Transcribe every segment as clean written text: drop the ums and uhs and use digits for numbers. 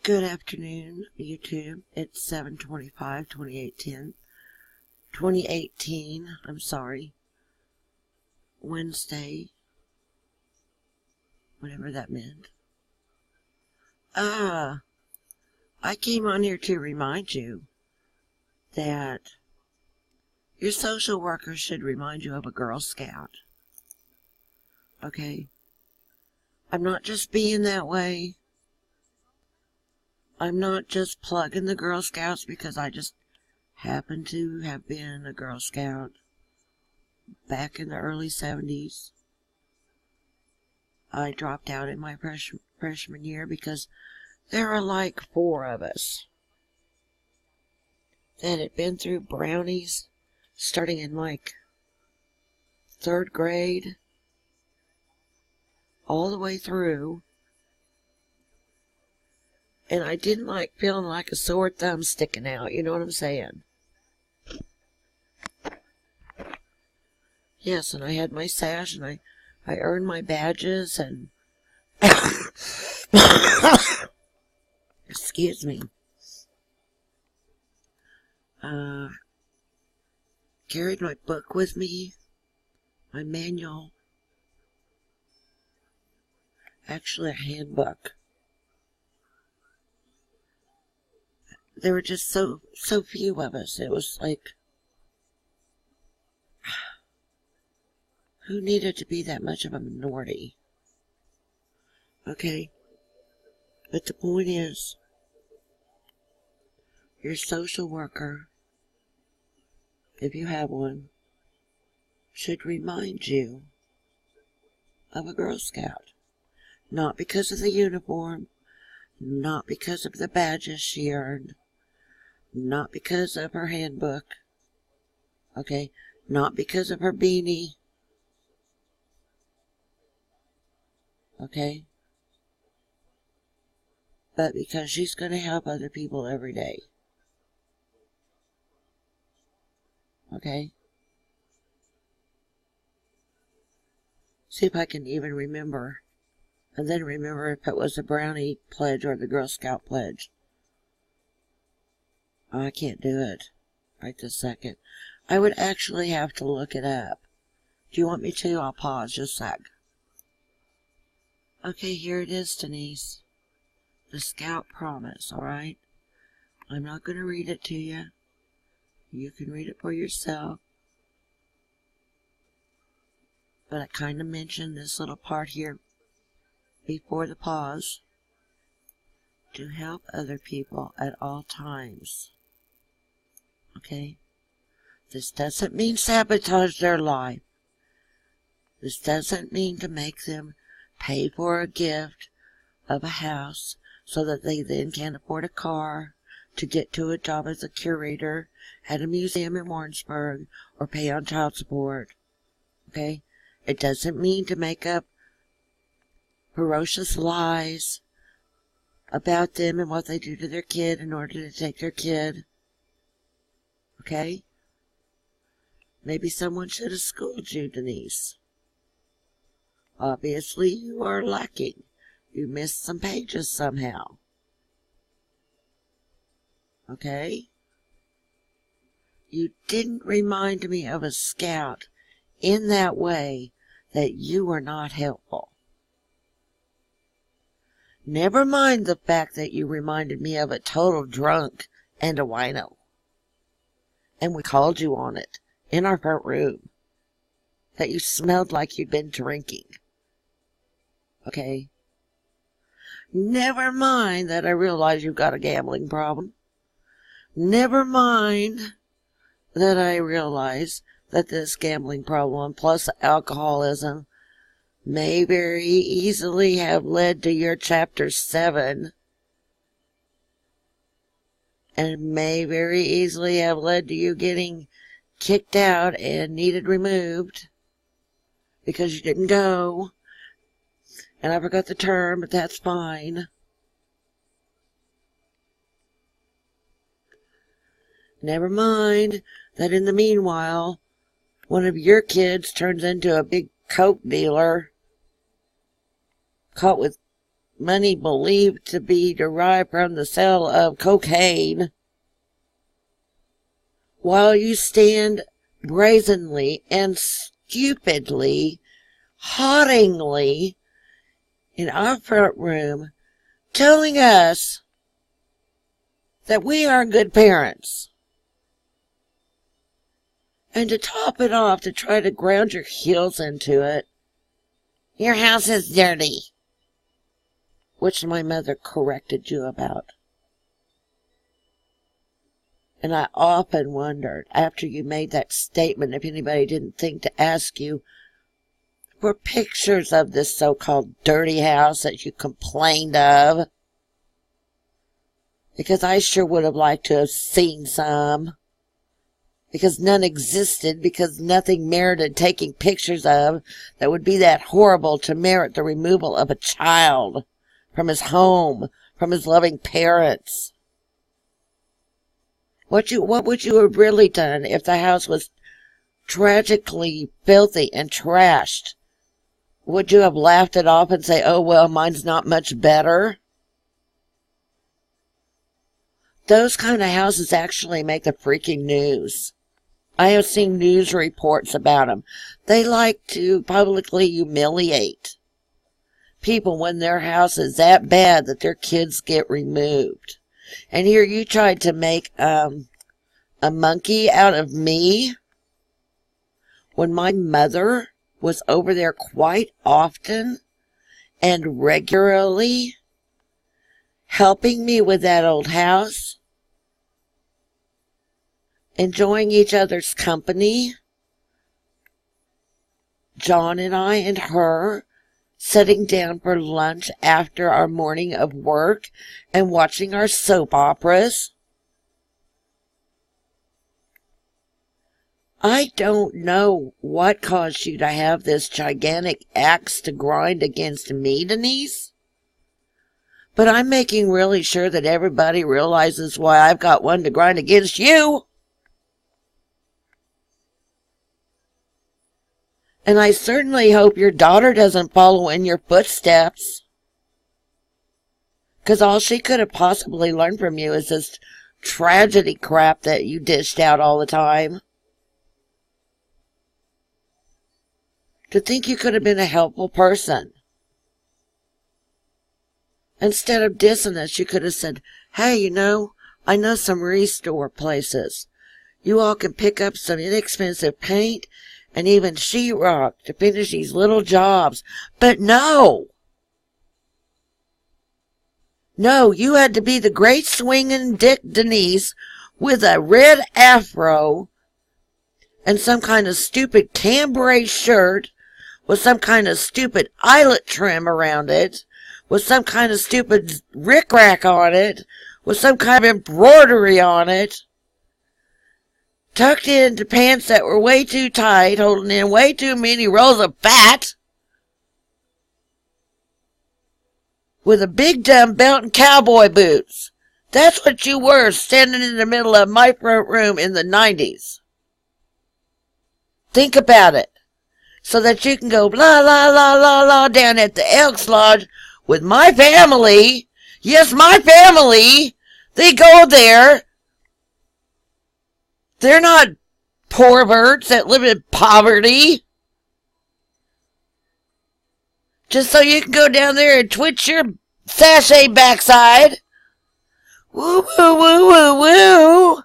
Good afternoon, YouTube. It's 7/25/2018, I'm sorry, Wednesday, whatever that meant. I came on here to remind you that your social worker should remind you of a Girl Scout. Okay? I'm not just being that way. I'm not just plugging the Girl Scouts because I just happen to have been a Girl Scout back in the early 70s. I dropped out in my freshman year because there are like 4 of us that had been through brownies starting in like 3rd grade all the way through. And I didn't like feeling like a sore thumb sticking out, you know what I'm saying? Yes, and I had my sash, and I earned my badges, and excuse me. Carried my book with me, my manual, actually a handbook. There were just so few of us. It was like, who needed to be that much of a minority? Okay? But the point is, your social worker, if you have one, should remind you of a Girl Scout. Not because of the uniform, not because of the badges she earned, not because of her handbook, okay? Not because of her beanie, okay? But because she's going to help other people every day, okay? See if I can even remember, and then remember if it was the Brownie Pledge or the Girl Scout Pledge. Oh, I can't do it right this second. I would actually have to look it up. Do you want me to? I'll pause just a sec. Okay, here it is, Denise. The Scout Promise, alright? I'm not going to read it to you. You can read it for yourself. But I kind of mentioned this little part here before the pause. To help other people at all times. Okay? This doesn't mean sabotage their life. This doesn't mean to make them pay for a gift of a house so that they then can't afford a car to get to a job as a curator at a museum in Warrensburg or pay on child support. Okay? It doesn't mean to make up ferocious lies about them and what they do to their kid in order to take their kid. Okay? Maybe someone should have schooled you, Denise. Obviously, you are lacking. You missed some pages somehow. Okay? You didn't remind me of a scout in that way that you were not helpful. Never mind the fact that you reminded me of a total drunk and a wino. And we called you on it in our front room. That you smelled like you'd been drinking. Okay? Never mind that I realize you've got a gambling problem. Never mind that I realize that this gambling problem plus alcoholism may very easily have led to your chapter 7 and may very easily have led to you getting kicked out and needed removed because you didn't go. And I forgot the term, but that's fine. Never mind that in the meanwhile, one of your kids turns into a big coke dealer, caught with money believed to be derived from the sale of cocaine, while you stand brazenly and stupidly, hauntingly in our front room telling us that we are good parents. And to top it off, to try to ground your heels into it, your house is dirty, which my mother corrected you about. And I often wondered, after you made that statement, if anybody didn't think to ask you for pictures of this so-called dirty house that you complained of. Because I sure would have liked to have seen some. Because none existed, because nothing merited taking pictures of that would be that horrible to merit the removal of a child from his home, from his loving parents. What would you have really done if the house was tragically filthy and trashed? Would you have laughed it off and say, oh, well, mine's not much better? Those kind of houses actually make the freaking news. I have seen news reports about them. They like to publicly humiliate people when their house is that bad that their kids get removed. And here you tried to make a monkey out of me when my mother was over there quite often and regularly helping me with that old house, enjoying each other's company, John and I and her, sitting down for lunch after our morning of work and watching our soap operas. I don't know what caused you to have this gigantic axe to grind against me, Denise, but I'm making really sure that everybody realizes why I've got one to grind against you. And I certainly hope your daughter doesn't follow in your footsteps. Because all she could have possibly learned from you is this tragedy crap that you dished out all the time. To think you could have been a helpful person. Instead of dissing us, you could have said, hey, I know some restore places. You all can pick up some inexpensive paint and even sheetrock to finish these little jobs. But no! No, you had to be the great swinging Dick Denise with a red afro and some kind of stupid cambray shirt with some kind of stupid eyelet trim around it, with some kind of stupid rickrack on it, with some kind of embroidery on it, tucked into pants that were way too tight, holding in way too many rows of fat, with a big dumb belt and cowboy boots. That's what you were, standing in the middle of my front room in the 90s. Think about it. So that you can go blah, blah, blah, blah, blah down at the Elks Lodge with my family. Yes, my family. They go there. They're not perverts that live in poverty. Just so you can go down there and twitch your sachet backside. Woo, woo, woo, woo, woo.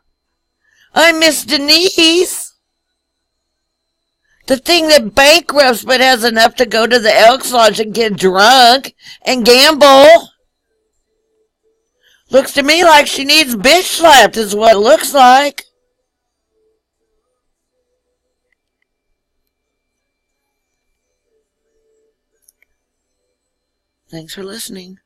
I'm Miss Denise. The thing that bankrupts but has enough to go to the Elks Lodge and get drunk and gamble. Looks to me like she needs bitch slapped is what it looks like. Thanks for listening.